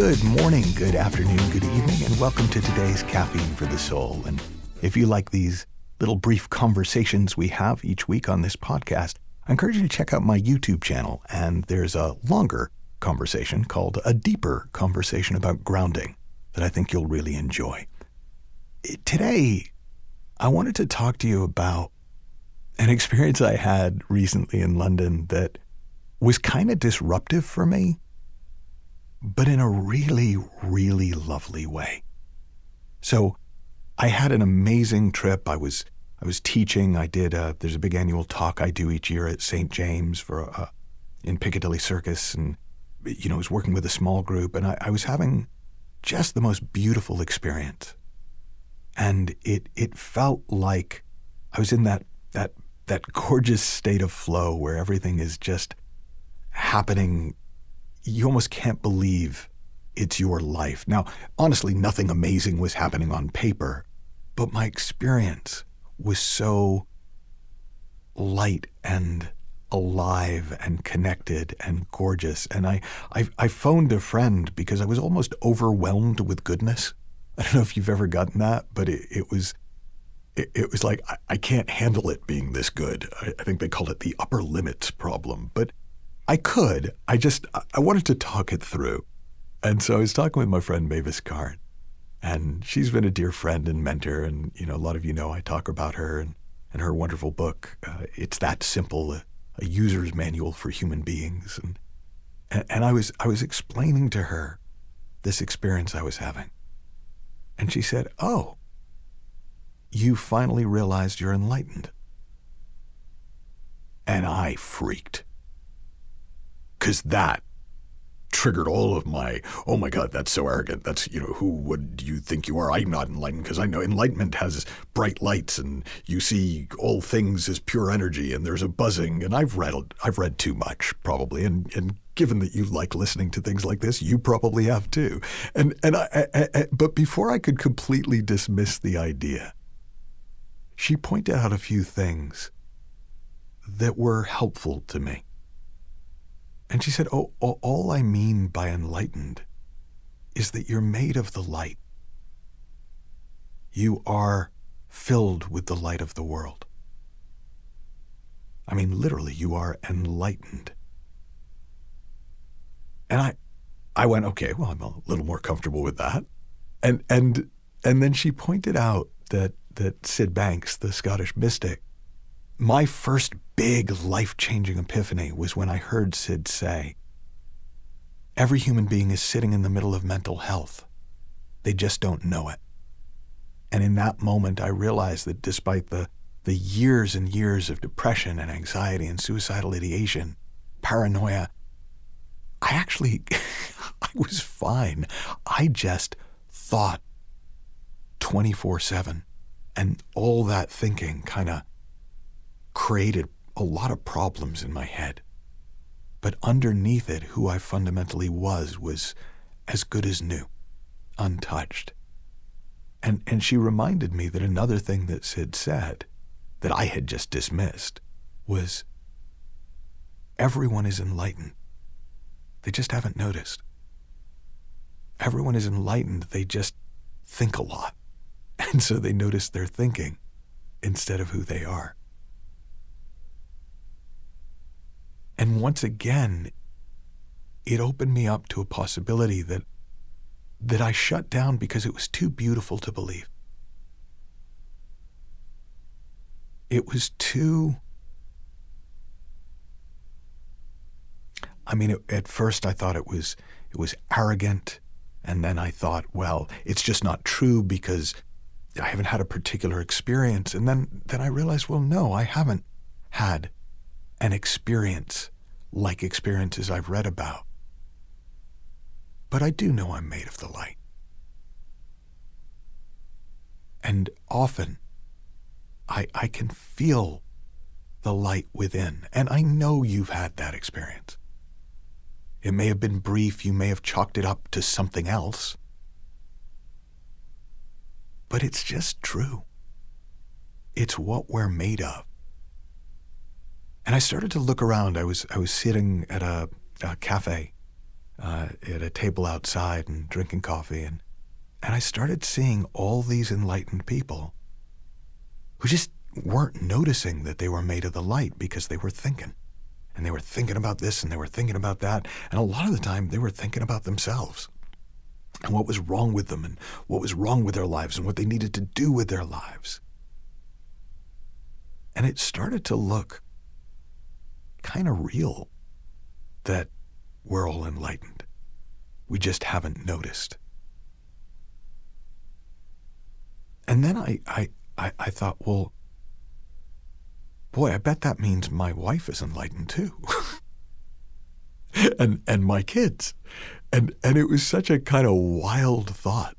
Good morning, good afternoon, good evening, and welcome to today's Caffeine for the Soul. And if you like these little brief conversations we have each week on this podcast, I encourage you to check out my YouTube channel. And there's a longer conversation called A Deeper Conversation About Grounding that I think you'll really enjoy. Today, I wanted to talk to you about an experience I had recently in London that was kind of disruptive for me, but in a really, really lovely way. So I had an amazing trip. I was teaching. There's a big annual talk I do each year at St. James in Piccadilly Circus. And, I was working with a small group, and I was having just the most beautiful experience. And it felt like I was in that gorgeous state of flow where everything is just happening. You almost can't believe it's your life. Now, honestly, nothing amazing was happening on paper, but my experience was so light and alive and connected and gorgeous. And I phoned a friend because I was almost overwhelmed with goodness. I don't know if you've ever gotten that, but it was like, I can't handle it being this good. I think they call it the upper limits problem, but I could. I wanted to talk it through. And so I was talking with my friend Mavis Card, and she's been a dear friend and mentor. And, a lot of you know I talk about her and her wonderful book. It's That Simple, a user's manual for human beings. And I was explaining to her this experience I was having. And she said, "Oh, you finally realized you're enlightened." And I freaked. Because that triggered all of my, oh my God, that's so arrogant. That's, who would you think you are? I'm not enlightened, because I know enlightenment has bright lights and you see all things as pure energy and there's a buzzing. And I've read too much probably. And given that you like listening to things like this, you probably have too. But before I could completely dismiss the idea, she pointed out a few things that were helpful to me. And she said, all I mean by enlightened is that you're made of the light. You are filled with the light of the world. I mean, literally, you are enlightened. And I went, okay, well, I'm a little more comfortable with that. And then she pointed out that Syd Banks, the Scottish mystic, my first big life-changing epiphany was when I heard Syd say, every human being is sitting in the middle of mental health. They just don't know it. And in that moment, I realized that despite the years and years of depression and anxiety and suicidal ideation, paranoia, I was fine. I just thought 24/7. And all that thinking kind of created a lot of problems in my head. But underneath it, who I fundamentally was as good as new, untouched. And she reminded me that another thing that Syd said that I had just dismissed was, everyone is enlightened. They just haven't noticed. Everyone is enlightened. They just think a lot. And so they notice their thinking instead of who they are. And once again, it opened me up to a possibility that I shut down because it was too beautiful to believe. It was too... at first I thought it was arrogant, and then I thought, well, it's just not true because I haven't had a particular experience. And then I realized, well, no, I haven't had an experience like experiences I've read about. But I do know I'm made of the light. And often I can feel the light within. And I know you've had that experience. It may have been brief. You may have chalked it up to something else. But it's just true. It's what we're made of. And I started to look around. I was sitting at a cafe at a table outside and drinking coffee, and I started seeing all these enlightened people who just weren't noticing that they were made of the light because they were thinking. And they were thinking about this and they were thinking about that. And a lot of the time they were thinking about themselves and what was wrong with them and what was wrong with their lives and what they needed to do with their lives. And it started to look kind of real that we're all enlightened. We just haven't noticed. And then I thought, well, boy, I bet that means my wife is enlightened too. and my kids. And it was such a kind of wild thought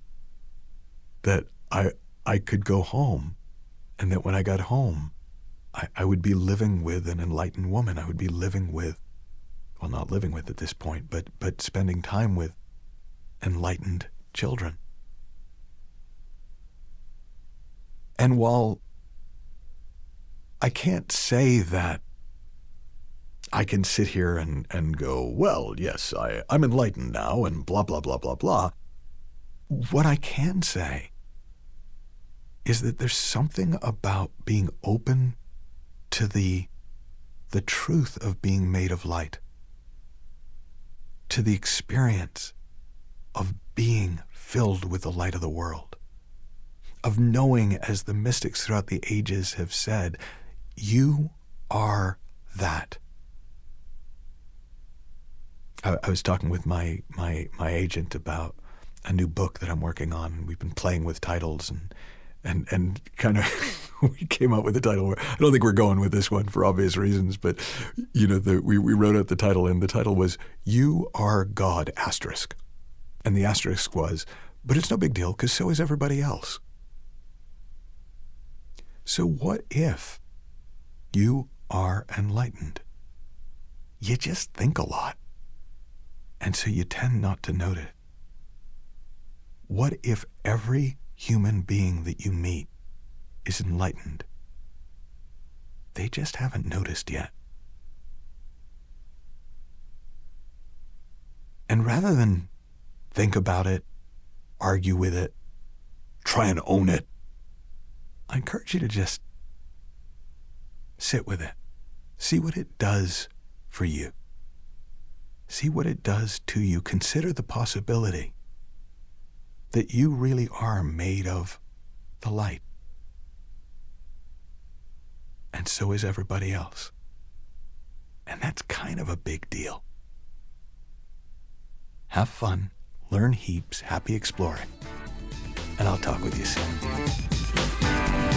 that I could go home, and that when I got home, I would be living with an enlightened woman. I would be living with, well, not living with at this point, but spending time with enlightened children. And while I can't say that I can sit here and go, well, yes, I'm enlightened now and blah, blah, blah, blah, blah. What I can say is that there's something about being open to the truth of being made of light, to the experience of being filled with the light of the world, of knowing, as the mystics throughout the ages have said, you are that. I was talking with my agent about a new book that I'm working on, and we've been playing with titles and kind of we came up with a title where I don't think we're going with this one for obvious reasons, but we wrote out the title, and the title was "You Are God**. And the asterisk was, but it's no big deal because so is everybody else. So what if you are enlightened? You just think a lot, and so you tend not to notice. What if every human being that you meet is enlightened? They just haven't noticed yet. And rather than think about it, argue with it, try and own it, I encourage you to just sit with it. See what it does for you. See what it does to you. Consider the possibility that you really are made of the light. And so is everybody else. And that's kind of a big deal. Have fun, learn heaps, happy exploring, and I'll talk with you soon.